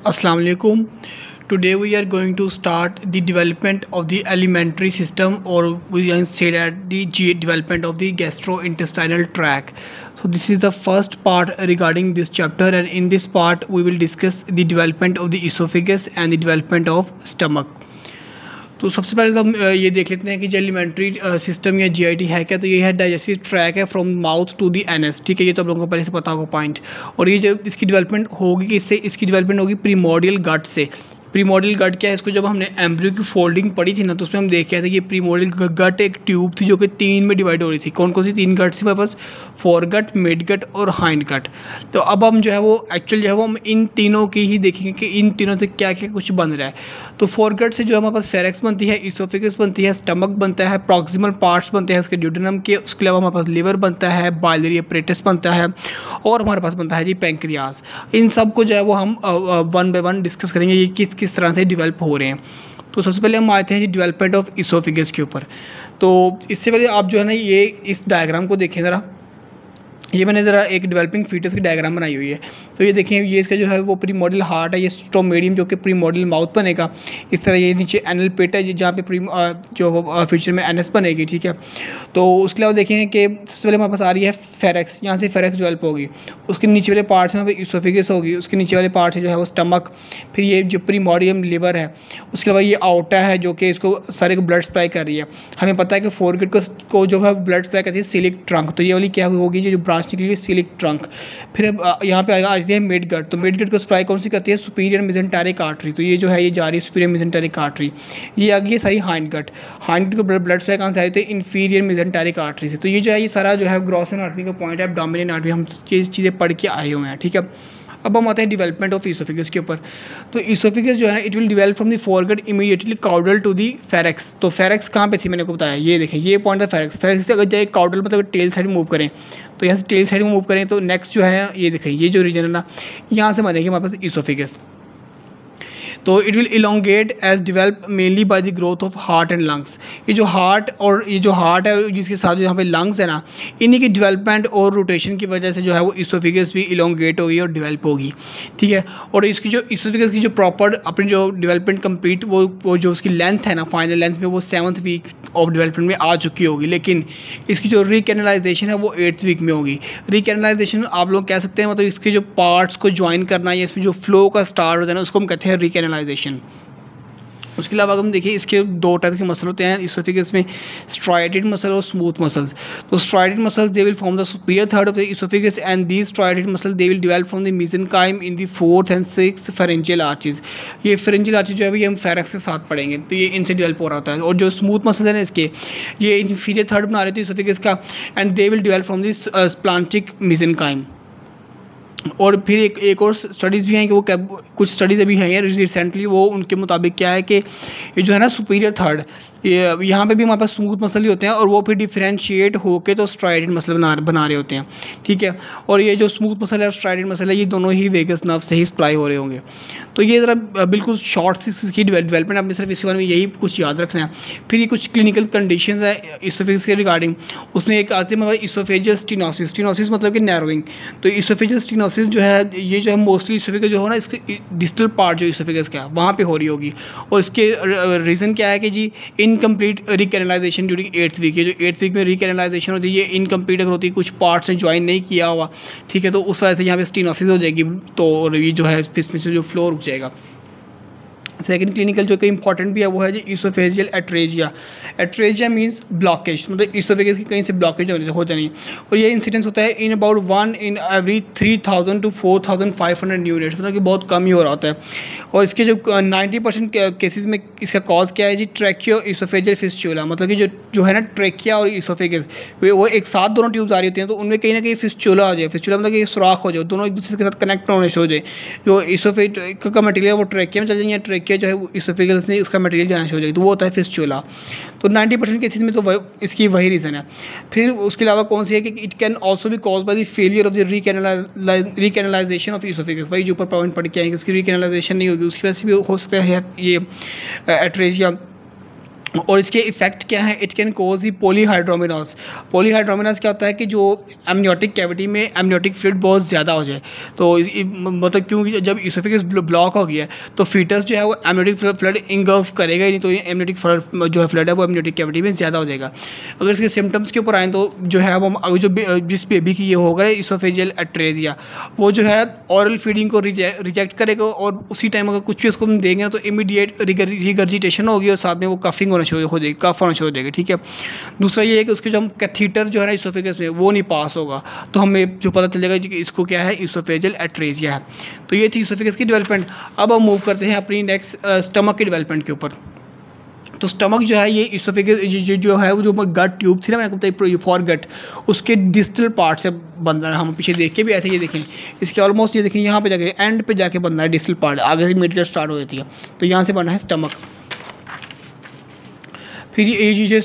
Assalamu alaikum. Today we are going to start the development of the alimentary system, or we can say that the development of the gastrointestinal tract. So this is the first part regarding this chapter, and in this part we will discuss the development of the esophagus and the development of stomach. तो सबसे पहले तो हम ये देख लेते हैं कि जो एलिमेंट्री सिस्टम या जीआईटी है क्या। तो ये है डाइजेस्टिव ट्रैक है from mouth to the anus. ठीक है, ये तो आप लोगों को पहले से पता होगा पॉइंट। और ये जो इसकी डेवलपमेंट होगी किससे, इसकी डेवलपमेंट होगी प्रीमोडियल गट से। प्रीमोडियल गट क्या है, इसको जब हमने एम्ब्रियो की फोल्डिंग पढ़ी थी ना, तो उसमें हम देख रहे थे कि प्रीमोडियल गट एक ट्यूब थी जो कि तीन में डिवाइड हो रही थी। कौन कौन सी तीन गट थी हमारे पास, फोर गट, मिड गट और हाइंड गट। तो अब हम जो है वो एक्चुअल जो है वो हम इन तीनों की ही देखेंगे कि इन तीनों से क्या क्या कुछ बन रहा है। तो फोर गट से जो हमारे पास फेरेक्स बनती है, इसोफेगस बनती है, स्टमक बनता है, प्रॉक्सिमल पार्ट्स बनते हैं उसके ड्यूडेनम के। उसके अलावा हमारे पास लिवर बनता है, बाइलरी अपरेटस बनता है, और हमारे पास बनता है जी पैंक्रियास। इन सब को जो है वो हम वन बाय वन डिस्कस करेंगे ये किस किस तरह से डेवलप हो रहे हैं। तो सबसे पहले हम आते हैं जी डेवलपमेंट ऑफ इसोफेगस के ऊपर। तो इससे पहले आप जो है ना ये इस डायग्राम को देखें ज़रा। ये मैंने ज़रा एक डेवलपिंग फीटस की डायग्राम बनाई हुई है। तो ये देखें, ये इसका जो है वो प्रीमोडियल हार्ट है, ये स्टोमेडियम जो कि प्रीमोडियल माउथ बनेगा। इस तरह ये नीचे एनल पेट है जहाँ पे जो फ्यूचर में एनएस बनेगी। ठीक है, तो उसके अलावा देखें कि सबसे पहले हमारे पास आ रही है फेरेक्स। यहाँ से फेरेक्स डेवलप होगी, उसके नीचे वाले पार्ट्स में इसोफेगस होगी, उसके नीचे वाले पार्ट जो है वो स्टमक, फिर ये जो प्रीमोडियम लिवर है, उसके अलावा ये आउटा है जो कि इसको सारे को ब्लड सप्लाई कर रही है। हमें पता है कि फोरगेट को जो है ब्लड सप्लाई करती है सिलिक ट्रंक। तो ये वाली क्या होगी, जो ब्रांच निकली है सिलिक ट्रंक। फिर अब यहाँ पे आ जाती है मिड गट। तो मिड गट को सप्लाई कौन सी करती है, सुपीरियर मेसेंटेरिक आर्टरी। तो ये जो है ये जा रही है सुपीरियर मेसेंटेरिक आर्टरी। ये आ गई है सारी हाइंड गट। हाइंड गट को ब्लड सप्लाई कहाँ से आ रही है, इन्फीरियर मेसेंटेरिक आर्टरी से। तो ये जो है ये सारा जो है ग्रॉस आर्टरी का पॉइंट है, एब्डोमिनल आर्टरी। हम ये चीज़ें पढ़ के आए हुए हैं। ठीक है, अब हम आते हैं डेवलपमेंट ऑफ इसोफेगस के ऊपर। तो इसोफेगस जो है ना, it will develop from the foregut immediately caudal to the pharynx. तो फेरेक्स कहाँ पे थी मैंने को बताया, ये देखें ये पॉइंट है फेरेक्स। फेरेक्स से अगर जाए काउडल मतलब टेल साइड मूव करें, तो यहाँ से टेल साइड मूव करें तो नेक्स्ट जो है ये देखें, ये जो रीजन है ना, यहाँ से बनेगी हमारे पास इसोफेगस। तो it will elongate as develop mainly by the growth of heart and lungs. ये जो हार्ट और ये जो हार्ट है जिसके साथ जो यहाँ पे लंग्स है ना, इन्हीं की डेवलपमेंट और रोटेशन की वजह से जो है वो इसोफेगस भी इलोंगेट होगी और डेवलप होगी। ठीक है, और इसकी जो इसोफेगस की जो प्रॉपर अपनी जो डेवलपमेंट कंप्लीट वो जो उसकी लेंथ है ना, फाइनल लेंथ में वो 7th वीक ऑफ डेवलपमेंट में आ चुकी होगी। लेकिन इसकी जो रिकैनलाइजेशन है वो 8th वीक में होगी। रिकैनलाइजेशन आप लोग कह सकते हैं मतलब इसके जो पार्ट्स को ज्वाइन करना या इसमें जो फ्लो का स्टार्ट होता है ना, उसको हम कहते हैं रिकैनलाइजेशन। उसके अलावा हम देखिए इसके दो टाइप के मसल होते हैं इसोफेगस में, स्ट्राइडेड मसल और स्मूथ मसल्स। तो striated muscles they will form the superior third of the esophagus and these striated muscle they will develop from the mesenchyme in the 4th and 6th pharyngeal arches. ये pharyngeal arches जो है ये हम Farex के साथ पढ़ेंगे, तो ये इनसे डेवलप हो रहा होता है। और जो स्मूथ मसल है ना इसके, ये इंफीरियर थर्ड बना रहे थे इसोफेगस का, and they will develop from this splanchnic mesenchyme. और फिर एक और स्टडीज़ भी हैं कि वो कुछ स्टडीज़ अभी हैं रिसेंटली, वो उनके मुताबिक क्या है कि ये जो है ना सुपीरियर थर्ड, ये यहाँ पे भी हमारे पास स्मूथ मसल ही होते हैं और वो फिर डिफरेंशिएट होके तो स्ट्राइडेड मसल बना रहे होते हैं। ठीक है, और ये जो स्मूथ मसल है और स्ट्राइडेड मसल है ये दोनों ही वेगस नर्व से ही सप्लाई हो रहे होंगे। तो ये ज़रा बिल्कुल शॉर्ट सी इसकी डेवलपमेंट, आपने सिर्फ इसके बारे में यही कुछ याद रखना है। फिर ये कुछ क्लिनिकल कंडीशंस है इसोफेगस के रिगार्डिंग, उसमें एक आती है इसोफेजियल स्टेनोसिस। स्टेनोसिस मतलब कि नैरोइंग। तो इसोफेजियल स्टेनोसिस जो है ये जो है मोस्टली इसोफेगस जो है ना, इसके डिस्टल पार्ट जो इसोफेगस का वहाँ पे हो रही होगी। और इसके रीज़न क्या है कि जी इनकम्प्लीट रिकैनलाइजेशन ड्यूरिंग 8th वीक। ये जो 8th वीक में रिकैनलाइजेशन होती है ये इनकम्प्लीट अगर होती है, कुछ पार्ट्स ने ज्वाइन नहीं किया हुआ। ठीक है, तो उस वजह से यहाँ पे स्टेनोसिस हो जाएगी, तो ये जो है इसमें से जो फ्लो रुक जाएगा। सेकंड क्लिनिकल जो कि इंपॉर्टेंट भी है वो है जी esophageal atresia. Atresia means blockage, मतलब इसोफेगस की कहीं से ब्लॉकेज हो जानी। और ये इंसिडेंस होता है in about 1 in every 3000 to 4500 new rates, मतलब कि बहुत कम ही हो रहा होता है। और इसके जो 90% केसेस में इसका कॉज क्या है जी, ट्रैकियो इसोफेजियल फिस्चुला। मतलब कि जो है ना ट्रैकिया और इसोफेगस वो एक साथ दोनों ट्यूब्स आ रही होती हैं, तो उनमें कहीं ना कहीं फिस्चुला हो जाए। फिस्चुला मतलब कि सुराख हो जाए, दोनों एक दूसरे के साथ कनेक्ट होने से हो जाए। जो इसोफेज का मटेरियल वो ट्रैकिया में चल जाएंगे, ट्रैकिया जो है वो इसोफेगस में उसका मटेरियल जाना शुरू हो जाएगी, तो वो होता है फिस्चुला। तो 90% केसेस में तो इसकी वही रीज़न है। फिर उसके अलावा कौन सी है कि इट कैन ऑल्सो भी cause by the failure of the recanalization of esophagus. वही जो ऊपर पॉइंट पढ़ के आएंगे, उसकी रिकैनलाइजेशन नहीं होगी, उसकी वजह से भी हो सकता है ये एट्रेजिया। और इसके इफेक्ट क्या है, इट कैन कोज दी पॉलीहाइड्रोमिनोस। पॉलीहाइड्रोमिनोस क्या होता है कि जो एमनियोटिक कैविटी में एमनियोटिक फ्लूइड बहुत ज़्यादा हो जाए, तो मतलब क्योंकि जब इसोफेगस ब्लॉक हो गया है तो फीटस जो है वो एमनियोटिक फ्लड इंगल्फ करेगा ही नहीं, तो ये एमनियोटिक फ्लड जो है फ्लड है वो एमनियोटिक कैविटी में ज़्यादा हो जाएगा। अगर इसके सिम्टम्स के ऊपर आए तो जो है वो जिस बेबी की ये होगा इसोफेजियल एट्रेजिया, वो जो है ऑरल फीडिंग को रिजेक्ट करेगा, और उसी टाइम अगर कुछ भी उसको हम देंगे ना तो इमीडिएट रिगर्जिटेशन होगी और साथ में वो कफिंग शुरू हो जाएगी, कफ होना शुरू हो जाएगी, ठीक है। दूसरा ये है कि उसके जो हम कैथीटर जो है ना इसोफेगस में वो नहीं पास होगा, तो हमें जो पता चलेगा कि इसको क्या है, इसोफेजियल एट्रेजिया है। तो ये थी इसोफेगस की डेवलपमेंट। अब हम मूव करते हैं अपनी नेक्स्ट स्टमक की डेवलपमेंट के ऊपर। तो स्टमक जो है ये इसोफेगस जो है वो जो गट ट्यूब थी ना, मैंने बताया फॉर गट, उसके डिस्टल पार्ट से बन रहा है। हम पीछे देख के भी ऐसे, ये देखें इसके ऑलमोस्ट, ये देखें यहाँ पे जाके एंड पे जाके बन रहा है डिस्टल पार्ट, आगे से मिड स्टार्ट हो जाती है, तो यहाँ से बना है स्टमक। फिर ये जो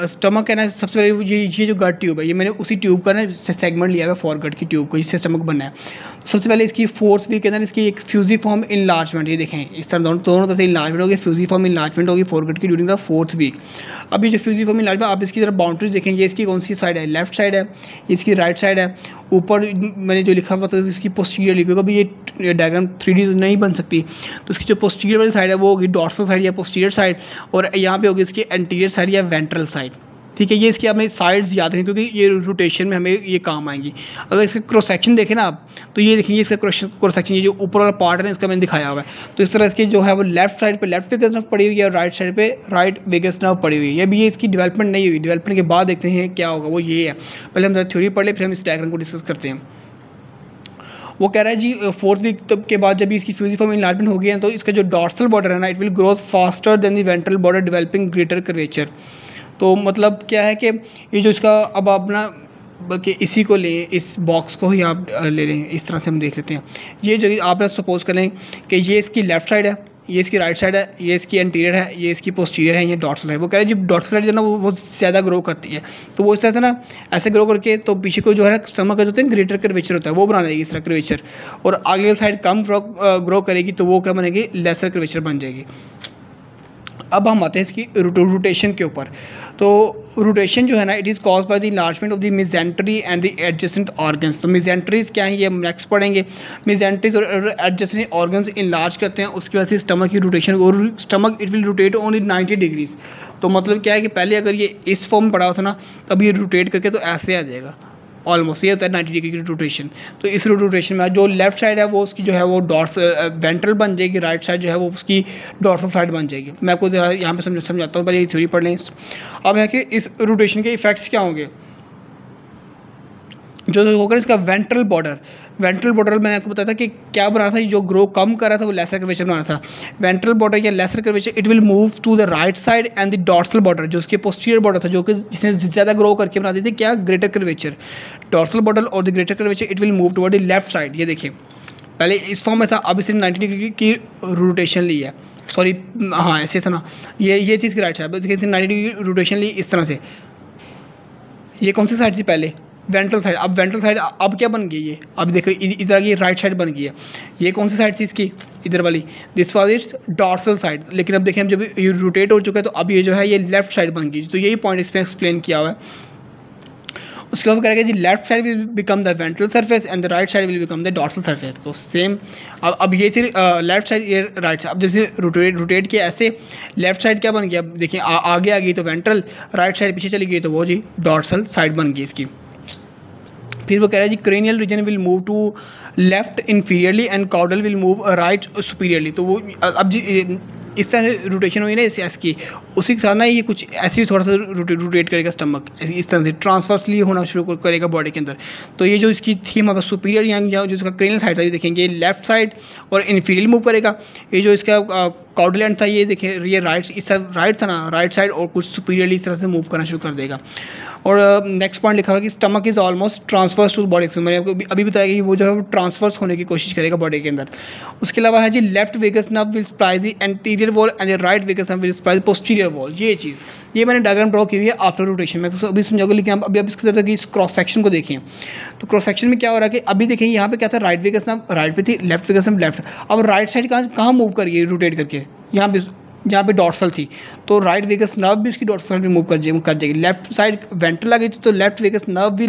स्टमक है ना, सबसे पहले ये जो गट ट्यूब है, ये मैंने उसी ट्यूब का ना सेगमेंट लिया है फॉर गट की ट्यूब को, जिससे स्टमक बनना है। सबसे पहले इसकी फोर्थ वीक के अंदर इसकी एक फ्यूजिफॉर्म इनलार्जमेंट, ये देखें इस तरह दोनों तरफ से इनलार्जमेंट होगी, फ्यूजिफॉर्म इनलार्जमेंट होगी फॉर गट की ड्यूरिंग द फोर्थ वीक। अब ये जो फ्यूजिफॉर्म इनलार्जमेंट, आप इसकी तरफ बाउंड्रीज देखें, ये इसकी कौन सी साइड है, लेफ्ट साइड है, इसकी राइट साइड है। ऊपर मैंने जो लिखा हुआ था इसकी पोस्टीरियर लिखी, क्योंकि ये डायग्राम 3D नहीं बन सकती, तो इसकी जो पोस्टीरियर वाली साइड है वो होगी डॉर्सल साइड या पोस्टीरियर साइड, और यहाँ पे होगी इसकी एंटीरियर साइड या वेंट्रल साइड, ठीक है। ये इसकी हमें साइड्स याद रखें क्योंकि ये रोटेशन में हमें ये काम आएंगी। अगर इसका क्रॉस सेक्शन देखें ना आप, तो ये देखेंगे इसका क्रॉस सेक्शन, ये जो ऊपर वाला पार्ट है ना इसका मैंने दिखाया हुआ है, तो इस तरह इसकी जो है वो लेफ्ट साइड पे लेफ्ट वेगस नर्व पड़ी हुई है और राइट साइड पे राइट वेगस नर्व पड़ी हुई है। अभी ये इसकी डेवलपमेंट नहीं हुई, डेवलपमेंट के बाद देखते हैं क्या होगा, वो ये है। पहले हम थ्योरी पढ़ ले, फिर हम इस डायग्राम को डिस्कस करते हैं। वो कह रहा है जी फोर्थ वीक तब के बाद जब इसकी फ्यूजिफॉर्म इनलार्जमेंट हो गया है तो इसका जो डॉर्सल बॉर्डर है ना, it will grow faster than the ventral border developing greater curvature. तो मतलब क्या है कि ये जो इसका अब अपना, बल्कि इसी को लें, इस बॉक्स को ही आप ले लें, इस तरह से हम देख लेते हैं। ये जो आप सपोज करें कि ये इसकी लेफ्ट साइड है, ये इसकी राइट साइड है, ये इसकी एंटीरियर है, ये इसकी पोस्टीरियर है, ये डॉर्सल है। वो कह रहे हैं जब डॉर्सल साइड जो ना वो ज़्यादा ग्रो करती है, तो वो इस तरह से ना ऐसे ग्रो करके तो पीछे को जो है ना स्टमक का जो होता है ग्रेटर कर्वेचर होता है वो बना देगी इस तरह कर्वेचर, और आगे वाली साइड कम ग्रो करेगी तो वो क्या बनेगी, लेसर कर्वेचर बन जाएगी। अब हम आते हैं इसकी रोटेशन के ऊपर। तो रोटेशन जो है ना, it is cause by the enlargement of the mesentery and the adjacent organs. तो मेजेंट्रीज क्या है ये हम नेक्स्ट पढ़ेंगे। मेजेंट्रीज और एडजेसेंट ऑर्गन्स इनलार्ज करते हैं, उसकी वजह से स्टमक की रोटेशन, और stomach it will rotate only 90 degrees. तो मतलब क्या है कि पहले अगर ये इस फॉर्म में पड़ा हुआ था ना, तब ये रोटेट करके तो ऐसे आ जाएगा ऑलमोस्ट, ये होता है 90 डिग्री की रोटेशन। तो इस रोटेशन में जो लेफ्ट साइड है वो उसकी जो है वो वेंट्रल बन जाएगी, राइट साइड जो है वो उसकी डॉर्सल साइड बन जाएगी। मैं आपको यहाँ पे समझाता हूँ, पहले ये थ्योरी पढ़ लें। अब है कि इस रोटेशन के इफेक्ट्स क्या होंगे, जो होगा इसका वेंट्रल बॉर्डर। वेंट्रल बॉर्डर मैंने आपको बताया था कि क्या बना था, जो ग्रो कम कर रहा था वो लेसर कर्वेचर बना था। वेंट्रल बॉर्डर या lesser curvature it will move to the right side and the dorsal border, जो उसके पोस्टीरियर बॉर्डर था, जो कि जिसने ज़्यादा ग्रो करके बना दी थी क्या, ग्रेटर कर्वेचर। डॉर्सल बॉर्डर और the greater curvature it will move toward the left side. ये देखिए पहले इस फॉर्म में था, अब इसने 90 डिग्री की रोटेशन ली है, सॉरी हाँ ऐसे था ना, ये चीज़ की राइट साइड, इसने 90 डिग्री रोटेशन ली इस तरह से। ये कौन सी साइड थी पहले, वेंट्रल साइड। अब वेंट्रल साइड अब क्या बन गई, ये अब देखो इधर की राइट साइड बन गई है। ये कौन सी साइड थी इसकी, इधर वाली, this was it's dorsal side. लेकिन अब देखें जब ये रोटेट हो चुका है तो अब ये जो है ये लेफ्ट साइड बन गई। तो यही पॉइंट इसमें एक्सप्लेन किया हुआ है। उसके बाद करेगा जी left side will become the ventral surface and the right side will become the dorsal surface. तो सेम अब ये थी लेफ्ट साइड, ये राइट साइड। अब जैसे रोटेट किया ऐसे, लेफ्ट साइड क्या बन गया, अब देखिए आगे आ गई तो वेंट्रल, राइट साइड पीछे चली गई तो वो जी डॉर्सल साइड बन गई इसकी। फिर वो कह रहा है जी cranial region will move to left inferiorly and caudal will move right superiorly. तो वो अब जी इस तरह से रोटेशन हुई ना इस एस की, उसी के साथ ना ये कुछ ऐसे ही थोड़ा सा रोटेट करेगा स्टमक, इस तरह से ट्रांसफर्सली होना शुरू करेगा बॉडी के अंदर। तो ये जो इसकी थीम है सुपीरियर या जो इसका क्रेनियल साइड था, ये देखेंगे लेफ्ट साइड और इन्फीरियर मूव करेगा। ये जो इसका कॉर्डल एंड था ये देखें, ये राइट, इस राइट था ना, राइट साइड और कुछ सुपीरियरली इस तरह से मूव करना शुरू कर देगा। और नेक्स्ट पॉइंट लिखा हुआ है कि stomach is almost transfers to body. मैंने आपको अभी बताया कि वो जो है वो ट्रांसफर्स होने की कोशिश करेगा बॉडी के अंदर। उसके अलावा है जी left vagus nerve will supply the anterior wall and the right vagus nerve will supply the posterior wall. ये चीज़ ये मैंने डायग्राम ड्रॉ की हुई है आफ्टर रोटेशन में, तो अभी समझाऊंगा। लेकिन अभी आप इसके तरह की क्रॉस सेक्शन को देखें, तो क्रॉस सेक्शन में क्या हो रहा है कि अभी देखें यहाँ पे क्या था, राइट वेगस नर्व राइट पे थी, लेफ्ट वेगस नर्व लेफ्ट। अब राइट साइड कहाँ मूव करिए रोटेट करके, यहाँ पे जहाँ पे डॉर्सल थी, तो राइट वेगस नर्व भी उसकी डॉर्सल साइड पे मूव कर जाएगी। लेफ्ट साइड वेंट्रल आ गई थी तो लेफ्ट वेगस नर्व भी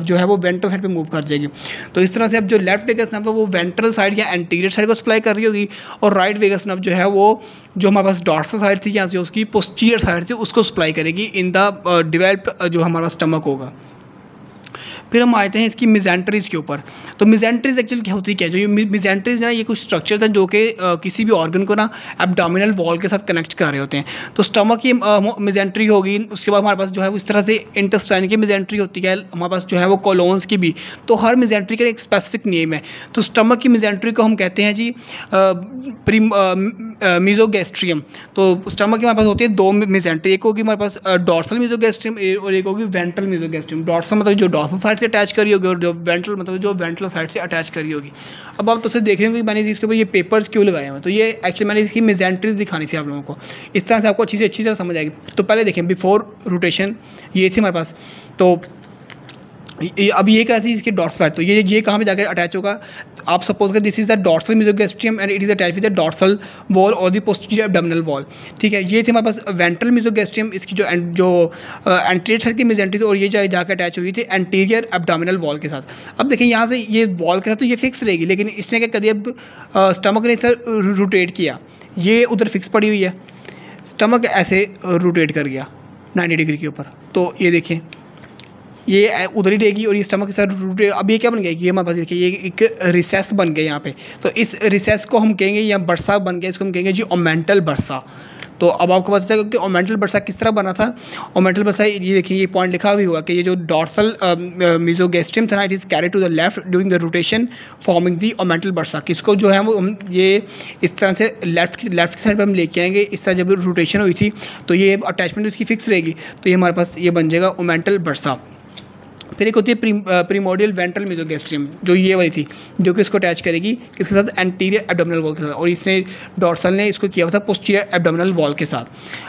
जो है वो वेंट्रल साइड पे मूव कर जाएगी। तो इस तरह से अब जो लेफ्ट वेगस नर्व है वो वेंट्रल साइड या एंटीरियर साइड को सप्लाई कर रही होगी, और राइट वेगस नर्व जो है वो जो हमारे पास डॉर्सल साइड थी यहाँ से उसकी पोस्टीरियर साइड थी उसको सप्लाई करेगी इन द डेवलप्ड जो हमारा स्टमक होगा। फिर हम आते हैं इसकी मिजेंट्रीज़ के ऊपर। तो मिजेंट्रीज़ एक्चुअली क्या होती है, क्या जो ये मिजेंट्रीज़ है ना, ये कुछ स्ट्रक्चर्स हैं जो कि किसी भी ऑर्गन को ना एब्डोमिनल वॉल के साथ कनेक्ट कर रहे होते हैं। तो स्टमक की मिजेंट्री होगी, उसके बाद हमारे पास जो है वो इस तरह से इंटेस्टाइन की मिजेंट्री होती है, हमारे पास जो है वो कोलोन्स की भी। तो हर मिजेंट्री का एक स्पेसिफिक नेम है। तो स्टमक की मिजेंट्री को हम कहते हैं जी मीजोगैस्ट्रियम। तो स्टमक की हमारे पास होती है दो मिजेंट्री, एक होगी हमारे पास डॉर्सल मीजोगैस्ट्रियम और एक होगी वेंट्रल मीजोगैस्ट्रियम। डॉर्सल मतलब जो डॉर्सल साइड से अटैच करी होगी और जो वेंट्रल मतलब जो वेंट्रल साइड से अटैच करी होगी। अब आप तो से देख रहे होंगे कि मैंने इसके ऊपर ये पेपर्स क्यों लगाए हैं। तो ये एक्चुअली मैंने इसकी मिजेंट्रीज दिखानी थी आप लोगों को, इस तरह से आपको अच्छी तरह समझ आएगी। तो पहले देखें बिफोर रोटेशन ये थी हमारे पास, तो अब ये क्या थी इसकी डॉर्सल साइड। तो ये कहाँ पे जाकर अटैच होगा, आप सपोज कर this is the dorsal mesogastrium and it is attach with the dorsal wall और द पोस्टीरियर एब्डोमिनल वॉल। ठीक है, ये थी हमारे पास वेंट्रल मीजोगैस्ट्रियम, इसकी जो एंटीरियर साइड की मिजेंट्री थी, और ये जाकर अटैच हुई थी एंटीरियर एब्डोमिनल वॉल के साथ। अब देखें यहाँ से ये वॉल के साथ तो ये फिक्स रहेगी, लेकिन इसने क्या कर दिया, अब स्टमक ने इसे रोटेट किया, ये उधर फिक्स पड़ी हुई है, स्टमक ऐसे रोटेट कर गया 90 डिग्री के ऊपर। तो ये देखें ये उधर ही रहेगी और ये स्टमक के साथ रूट। अब ये क्या बन गया, ये हमारे पास देखिए ये एक रिसेस बन गया यहाँ पे। तो इस रिसेस को हम कहेंगे, या बरसा बन गया, इसको हम कहेंगे जी ओमेंटल बरसा। तो अब आपको पता चलेगा कि ओमेंटल बरसा किस तरह बना था। ओमेंटल बरसा ये देखिए ये पॉइंट लिखा भी हुआ कि ये जो डॉर्सल मीजोगैस्ट्रियम था ना, it is carry to the left during the rotation forming the omental bursa. किसको जो है वो हम ये इस तरह से लेफ्ट की साइड पर हम लेके आएंगे। इस तरह जब रोटेशन हुई थी तो ये अटैचमेंट इसकी फिक्स रहेगी, तो ये हमारे पास ये बन जाएगा ओमेंटल बरसा। फिर एक होती है प्रीमोडियल वेंट्रल मीजोगैस्ट्रियम, जो ये वाली थी, जो कि इसको अटैच करेगी किसके साथ, एंटीरियर एब्डोमिनल वॉल के साथ, और इसने डॉर्सल ने इसको किया हुआ था पोस्टीरियर एब्डोमिनल वॉल के साथ।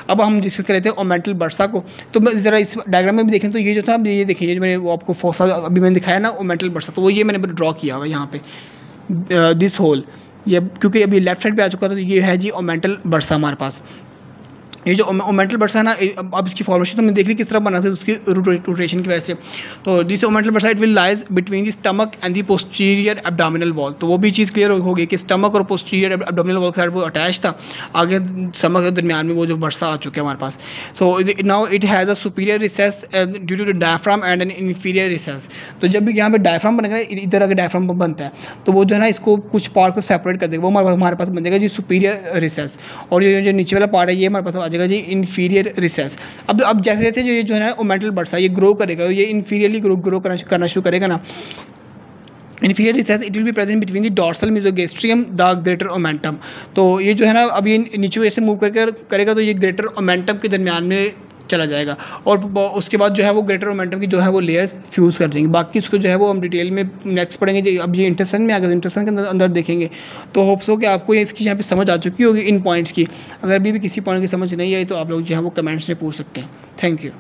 अब हम डिस्कस कर रहे थे ओमेंटल बरसा को। तो मैं ज़रा इस डायग्राम में भी देखें तो ये जो था, ये देखिए जो मैंने वो आपको फोसा अभी मैंने दिखाया ना ओमेंटल बरसा, तो वो ये मैंने ड्रॉ किया हुआ यहाँ पे दिस होल, ये क्योंकि अभी लेफ्ट साइड पे आ चुका था। तो ये है जी ओमेंटल बरसा हमारे पास। ये जो ओमेंटल बरसा है ना, अब इसकी फॉर्मेशन तो मैंने देख ली किस तरह बना था उसकी रोटेशन की वजह से। तो दिस ओमेंटल बरसा it will lies between the stomach and the posterior abdominal wall. तो वो भी चीज़ क्लियर होगी कि स्टमक और पोस्टीरियर एब्डोमिनल वॉल के साथ वो अटैच था, आगे स्टमक के दरमियान में वो जो बरसा आ चुका है हमारे पास। So now it has a superior recess due to the diaphragm and an inferior recess. तो जब भी यहाँ पे डायफ्राम बनेगा, इधर अगर डायफ्राम बनता है तो वो जो है ना इसको कुछ पार्ट को सेपरेट कर देगा, वो हमारे पास बन जाएगा जी सुपीरियर रिसेस। और ये जो नीचे वाला पार्ट है ये हमारे पास जी इन्फीरियर रिसेस। अब जैसे जैसे जो ये जो है ना ओमेंटल बरसा ये ग्रो करेगा, ये इन्फीरियरली ग्रो करना शुरू करेगा ना, inferior recess it will be present between the dorsal mesogastrium the greater omentum. तो ये जो है ना अब ये नीचे ऐसे मूव करेगा तो ये ग्रेटर ओमेंटम के दरमियान में चला जाएगा, और उसके बाद जो है वो ग्रेटर मोमेंटम की जो है वो लेयर्स फ्यूज़ कर जाएंगी। बाकी इसको जो है वो हम डिटेल में नेक्स्ट पढ़ेंगे। अब ये इंटरेस्टेशन में आ गया, इंटरेस्टेशन के अंदर देखेंगे। तो होप्स हो कि आपको ये इसकी यहाँ पे समझ आ चुकी होगी इन पॉइंट्स की। अगर अभी भी किसी पॉइंट की समझ नहीं आई तो आप लोग जो है वो कमेंट्स में पूछ सकते हैं। Thank you.